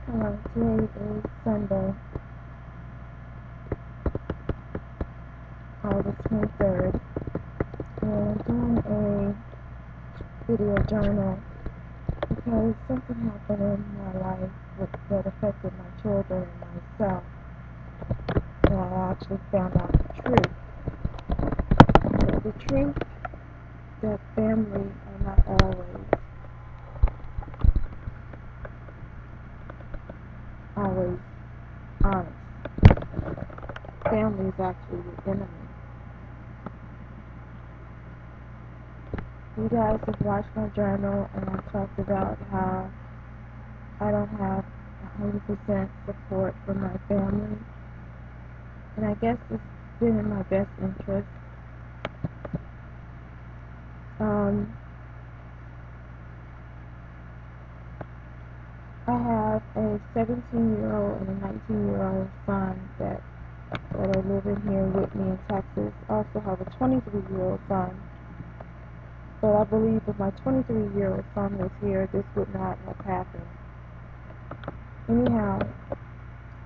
Today is Sunday, August 23rd, and I'm doing a video journal because something happened in my life that affected my children and myself, and I actually found out the truth. The truth that family are not always honest. Family is actually the enemy. You guys have watched my journal, and I talked about how I don't have 100% support from my family, and I guess it's been in my best interest. Um, I have a 17-year-old and a 19-year-old son that are living here with me in Texas. I also have a 23-year-old son, but I believe if my 23-year-old son was here, this would not have happened. Anyhow,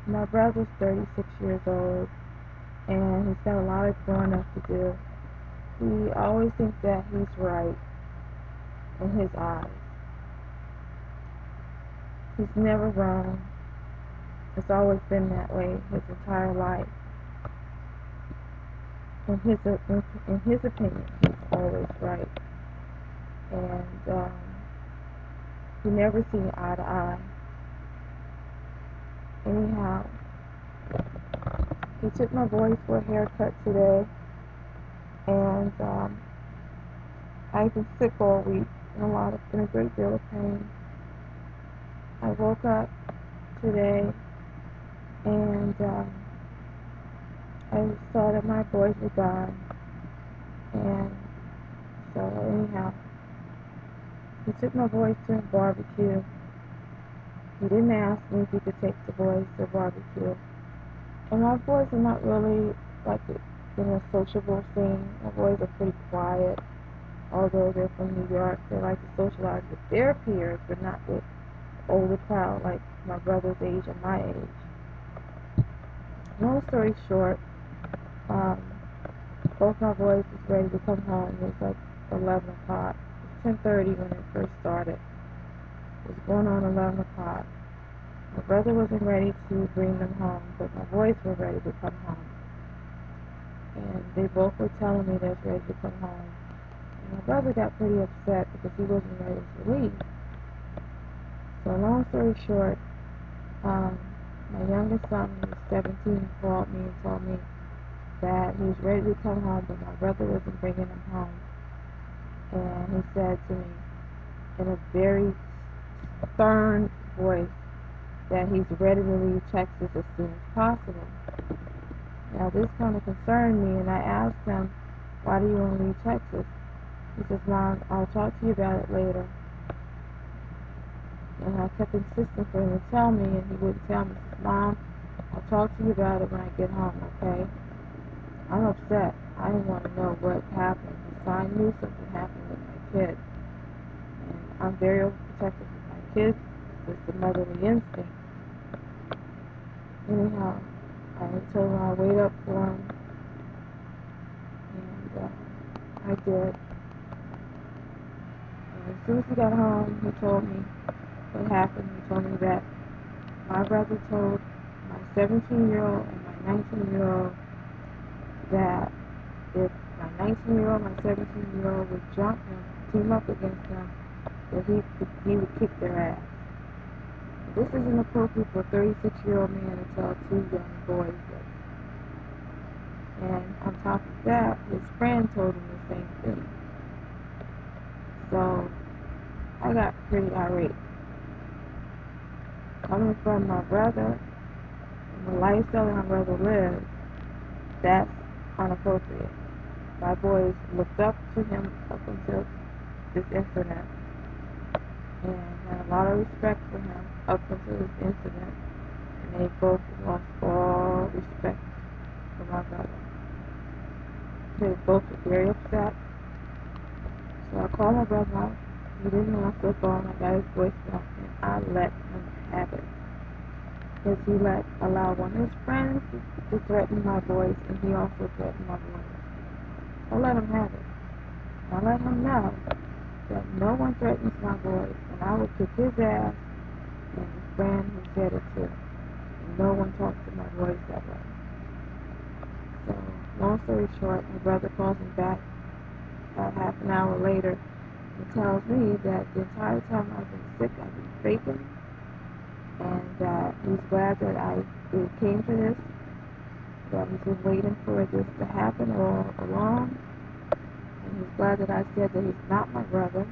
my brother's 36 years old, and he's got a lot of growing up to do. He always thinks that he's right in his eyes. He's never wrong. It's always been that way his entire life. In his opinion, he's always right. And we never see eye to eye. Anyhow, he took my boys for a haircut today, and I've been sick all week in a great deal of pain. I woke up today and I saw that my boys were gone, and so anyhow, he took my boys to a barbecue. He didn't ask me if he could take the boys to a barbecue. And my boys are not really like in a sociable scene. My boys are pretty quiet, although they're from New York. They like to socialize with their peers, but not with older crowd like my brother's age and my age. Long story short, um, both my boys was ready to come home. It was like 11 o'clock. It was 10:30 when it first started. It was going on 11 o'clock. My brother wasn't ready to bring them home, but my boys were ready to come home. And they both were telling me they was ready to come home. And my brother got pretty upset because he wasn't ready to leave. So long story short, my youngest son, who was 17, called me and told me that he was ready to come home, but my brother wasn't bringing him home. And he said to me in a very stern voice that he's ready to leave Texas as soon as possible. Now this kind of concerned me, and I asked him, why do you want to leave Texas? He says, Mom, I'll talk to you about it later. And I kept insisting for him to tell me, and he wouldn't tell me. He says, Mom, I'll talk to you about it when I get home, okay? I'm upset. I want to know what happened. So I knew something happened with my kids. And I'm very overprotective of my kids. It's the motherly instinct. Anyhow, I told him I'll wait up for him. And I did. And as soon as he got home, he told me what happened. He told me that my brother told my 17-year-old and my 19-year-old that if my 19-year-old and my 17-year-old would jump him, team up against him, that he would kick their ass. This isn't appropriate for a 36-year-old man to tell two young boys this. And on top of that, his friend told him the same thing. So I got pretty irate. Coming from my brother and the lifestyle my brother lives, that's inappropriate. My boys looked up to him up until this incident and had a lot of respect for him up until this incident, and they both lost all respect for my brother. They both were very upset. So I called my brother out. He didn't answer the phone. I got his voicemail and I let him have it. because he allowed one of his friends to threaten my voice, and he also threatened my voice. I let him have it. I let him know that no one threatens my voice, and I will kick his ass and his friend who said it too. And no one talks to my voice that way. So, long story short, my brother calls me back about half an hour later and tells me that the entire time I've been sick, I've been faking, and that he's glad that it came to this, that he's been waiting for this to happen all along, and he's glad that I said that he's not my brother,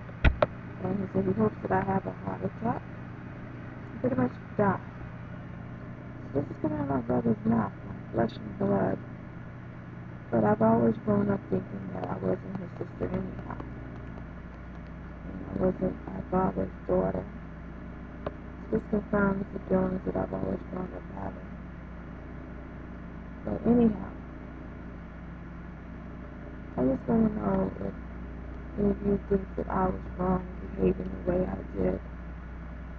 and he said he hopes that I have a heart attack and pretty much die. So this is coming out of my brother's mouth, my flesh and blood, but I've always grown up thinking that I wasn't his sister anyhow, and I wasn't my father's daughter. So this confirms the feelings that I've always grown up having. But anyhow, I just want to know if any of you think that I was wrong behaving the way I did,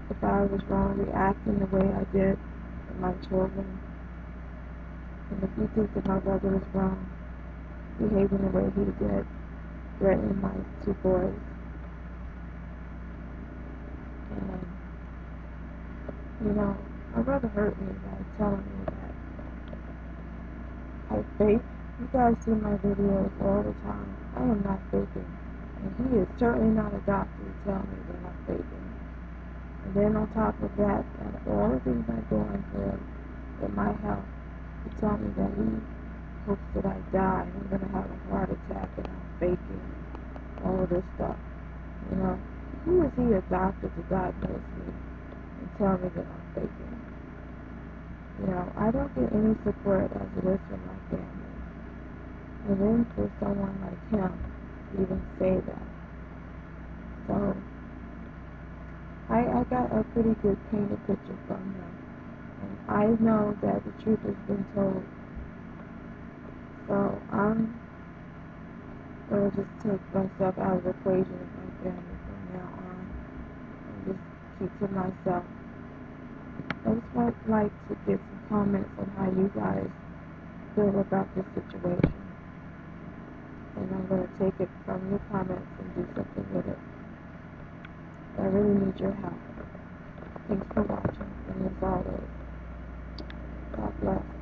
if I was wrong reacting the way I did with my children, and if you think that my brother was wrong behaving the way he did, threatening my two boys. And, my brother hurt me by telling me that I fake. You guys see my videos all the time. I am not faking. And he is certainly not a doctor to tell me that I'm faking. And then on top of that, and all the things I'm going through with my health, he told me that he hopes that I die and I'm going to have a heart attack and I'm faking and all of this stuff. Who is he a doctor to diagnose me and tell me that I'm faking? I don't get any support as it is from my family. And then for someone like him to even say that. So, I got a pretty good painted picture from him. And I know that the truth has been told. So, I'm going to just take myself out of the equation with my family from now on. And just keep to myself. I just would like to get some comments on how you guys feel about this situation. And I'm going to take it from your comments and do something with it. I really need your help. Thanks for watching, and as always, God bless.